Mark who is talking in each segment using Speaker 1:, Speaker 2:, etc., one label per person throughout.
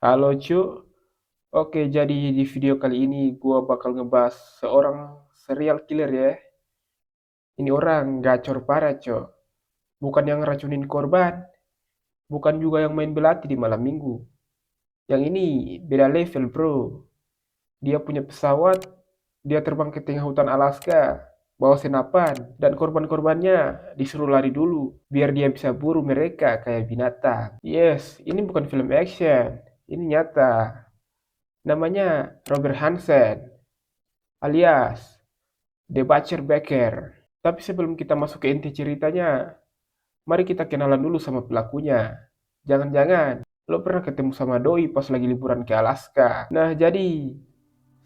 Speaker 1: Halo cu, oke jadi di video kali ini gua bakal ngebahas seorang serial killer ya. Ini orang gacor parah cok, bukan yang racunin korban, bukan juga yang main belati di malam minggu. Yang ini beda level bro, dia punya pesawat, dia terbang ke tengah hutan Alaska, bawa senapan, dan korban-korbannya disuruh lari dulu, biar dia bisa buru mereka kayak binatang. Yes, ini bukan film action, ini nyata. Namanya Robert Hansen, alias The Butcher Baker. Tapi sebelum kita masuk ke inti ceritanya, mari kita kenalan dulu sama pelakunya. Jangan-jangan lo pernah ketemu sama Doi pas lagi liburan ke Alaska. Nah, jadi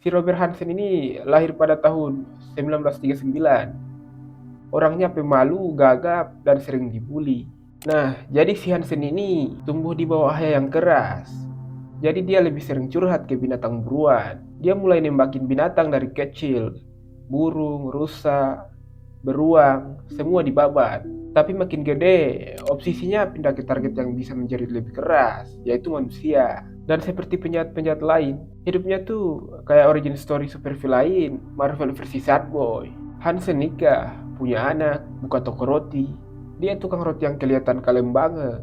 Speaker 1: si Robert Hansen ini lahir pada tahun 1939. Orangnya pemalu, gagap, dan sering dibully. Nah, jadi si Hansen ini tumbuh di bawah ayah yang keras. Jadi dia lebih sering curhat ke binatang buruan. Dia mulai nembakin binatang dari kecil. Burung, rusa, beruang, semua dibabat. Tapi makin gede, obsesinya pindah ke target yang bisa menjadi lebih keras, yaitu manusia. Dan seperti penjahat-penjahat lain, hidupnya tuh kayak origin story superhero lain, Marvel versi Sad Boy. Hansen nikah, punya anak, buka toko roti. Dia tukang roti yang kelihatan kalem banget.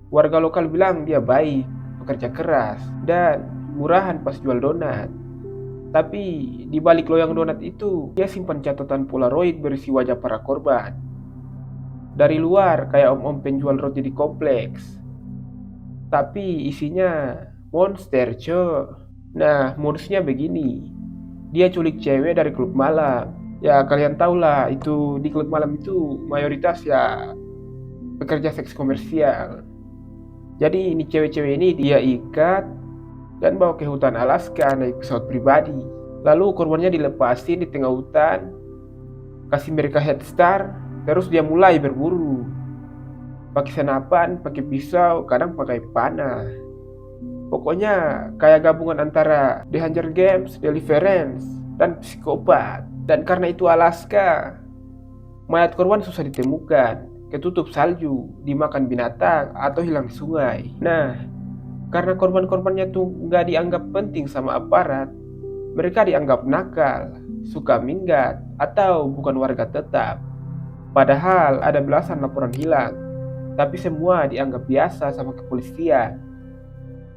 Speaker 1: Warga lokal bilang dia baik, pekerja keras, dan murahan pas jual donat. Tapi di balik loyang donat itu, dia simpan catatan Polaroid berisi wajah para korban. Dari luar kayak om-om penjual roti di kompleks. Tapi isinya monster, cok. Nah, modusnya begini. Dia culik cewek dari klub malam. Ya, kalian tahu lah, itu di klub malam itu mayoritas ya pekerja seks komersial. Jadi ini cewek-cewek ini dia ikat dan bawa ke hutan Alaska naik pesawat pribadi. Lalu korbannya dilepasin di tengah hutan, kasih mereka head start, terus dia mulai berburu. Pakai senapan, pakai pisau, kadang pakai panah. Pokoknya kayak gabungan antara The Hunger Games, Deliverance, dan psikopat. Dan karena itu Alaska, mayat korban susah ditemukan, ketutup salju, dimakan binatang, atau hilang di sungai. Nah, karena korban-korbannya tuh nggak dianggap penting sama aparat, mereka dianggap nakal, suka minggat, atau bukan warga tetap. Padahal ada belasan laporan hilang, tapi semua dianggap biasa sama kepolisian.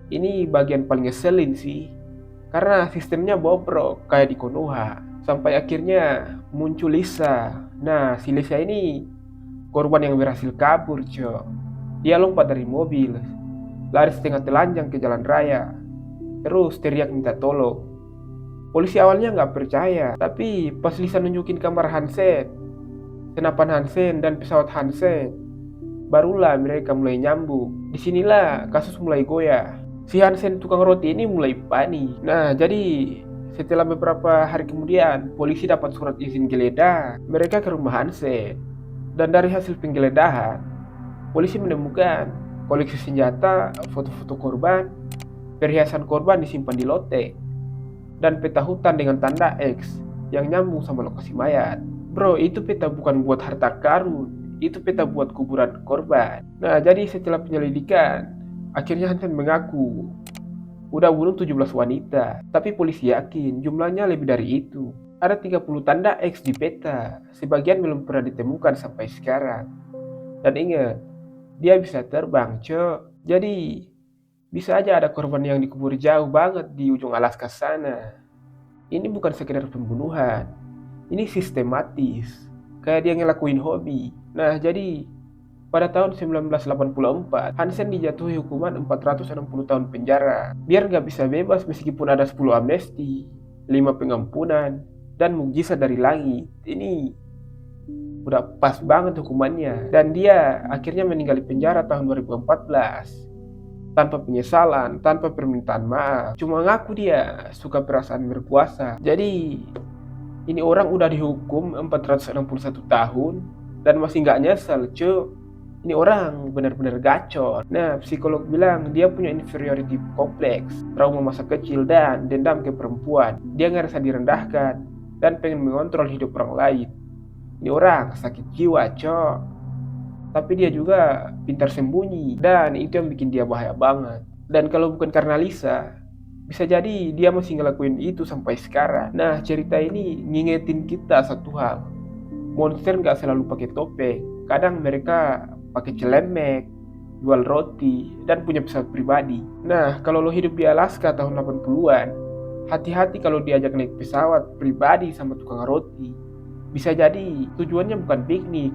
Speaker 1: Ini bagian paling ngeselin sih, karena sistemnya bobrok kayak di Konoha. Sampai akhirnya muncul Lisa. Nah, si Lisa ini korban yang berhasil kabur, cok. Dia lompat dari mobil, lari setengah telanjang ke jalan raya, terus teriak minta tolong. Polisi awalnya nggak percaya, tapi pas Lisa nunjukin kamar Hansen, senapan Hansen dan pesawat Hansen, barulah mereka mulai nyambung. Disinilah kasus mulai goyah. Si Hansen tukang roti ini mulai panik. Nah, jadi setelah beberapa hari kemudian, polisi dapat surat izin geledah. Mereka ke rumah Hansen. Dan dari hasil penggeledahan, polisi menemukan koleksi senjata, foto-foto korban, perhiasan korban disimpan di lotek, dan peta hutan dengan tanda X yang nyambung sama lokasi mayat. Bro, itu peta bukan buat harta karun, itu peta buat kuburan korban. Nah, jadi setelah penyelidikan, akhirnya Hansen mengaku udah bunuh 17 wanita. Tapi polisi yakin jumlahnya lebih dari itu. Ada 30 tanda X di peta, sebagian belum pernah ditemukan sampai sekarang. Dan ingat, dia bisa terbang, cok. Jadi, bisa aja ada korban yang dikubur jauh banget di ujung Alaska sana. Ini bukan sekedar pembunuhan, ini sistematis. Kayak dia ngelakuin hobi. Nah, jadi pada tahun 1984, Hansen dijatuhi hukuman 460 tahun penjara. Biar nggak bisa bebas meskipun ada 10 amnesti, 5 pengampunan, dan mukjizat dari langit. Ini udah pas banget hukumannya. Dan dia akhirnya meninggal di penjara tahun 2014. Tanpa penyesalan, tanpa permintaan maaf. Cuma ngaku dia suka perasaan berkuasa. Jadi, ini orang udah dihukum 461 tahun dan masih nggak nyesel, cuy. Ini orang benar-benar gacor. Nah, psikolog bilang dia punya inferiority complex, trauma masa kecil, dan dendam ke perempuan. Dia ngerasa direndahkan dan pengen mengontrol hidup orang lain. Ini orang sakit jiwa, cok. Tapi dia juga pintar sembunyi, dan itu yang bikin dia bahaya banget. Dan kalau bukan karena Lisa, bisa jadi dia masih ngelakuin itu sampai sekarang. Nah, cerita ini ngingetin kita satu hal. Monster nggak selalu pakai topeng. Kadang mereka pakai celemek, jual roti, dan punya pesawat pribadi. Nah, kalau lo hidup di Alaska tahun 80-an, hati-hati kalau diajak naik pesawat pribadi sama tukang roti. Bisa jadi tujuannya bukan piknik,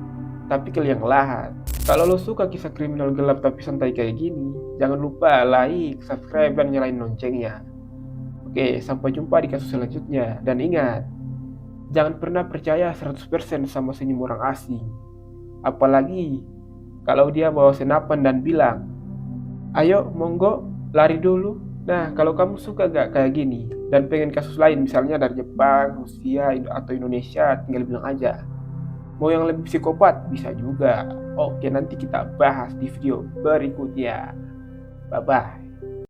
Speaker 1: tapi ke liang lahat. Kalau lo suka kisah kriminal gelap tapi santai kayak gini, jangan lupa like, subscribe, dan nyalain loncengnya. Oke, sampai jumpa di kasus selanjutnya. Dan ingat, jangan pernah percaya 100% sama senyum orang asing. Apalagi kalau dia bawa senapan dan bilang, ayo monggo lari dulu. Nah, kalau kamu suka gak kayak gini dan pengen kasus lain misalnya dari Jepang, Rusia, atau Indonesia, tinggal bilang aja. Mau yang lebih psikopat bisa juga. Oke, nanti kita bahas di video berikutnya. Bye bye.